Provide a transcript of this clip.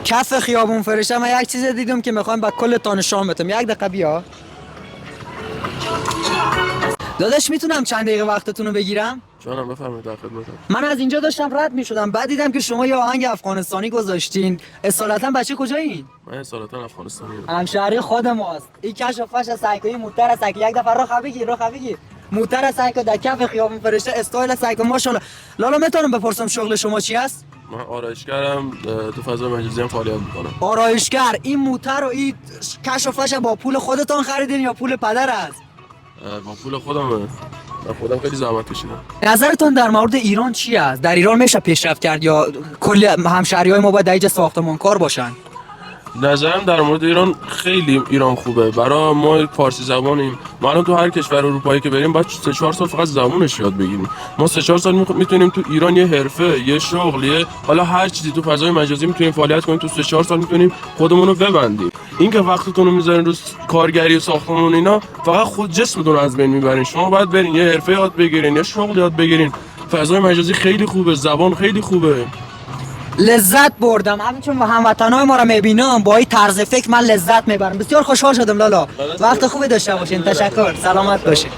کف خیابون فرشته من یک چیز دیدم که میخوام با کل تان شام بتم. یک دقیقه بیا. داداش میتونم چند دقیقه وقتتون رو بگیرم؟ جانم بفرمایید در خدمتم. من از اینجا داشتم رد میشدم، بعد دیدم که شما یه آهنگ افغانستانی گذاشتین. اصالتا بچه کجایین؟ من اصالتا افغانستانی ام. همشهری خود ماست. این کشف فش سایکوی موتر سایکو یک دفعه رو بگیر موتر سایکو در کف خیابون فرشته استایل سایکو ماشاءالله. لالا میتونم بپرسم شغل شما چی است؟ من آرایشگرم، تو فضای مجازی هم فعالیت میکنم. آرایشگر. این موتر و این کشف فش با پول خودتون خریدین یا پول پدر است؟ با پول خودمه. من خودم خیلی زحمت کشیدم. نظرتون در مورد ایران چی است؟ در ایران میشه پیشرفت کرد یا کل همشهریای ما باید دیگه ساختمانکار باشن؟ نظرم در مورد ایران خیلی ایران خوبه. برای ما فارسی زبانیم. ما الان تو هر کشور اروپایی که بریم باید 3-4 سال فقط زبانش یاد بگیریم. ما 3-4 سال میتونیم تو ایران یه حرفه، یه شغل، حالا هر چیزی تو فضای مجازی میتونیم فعالیت کنیم. تو 3-4 سال میتونیم خودمون رو ببندیم. این که وقتتون رو میذارین رو کارگری و ساختمون اینا، فقط خود جسمتون رو از بین میبرین. شما باید برین یه حرفه یاد بگیرین، یه شغل یاد بگیرین. فضای مجازی خیلی خوبه، زبان خیلی خوبه. لذت بردم. همینچون هموطنای ما رو میبینم با این طرز فکر من لذت میبرم. بسیار خوشحال شدم لالا. وقت خوبی داشته باشین. تشکر. سلامت باشین.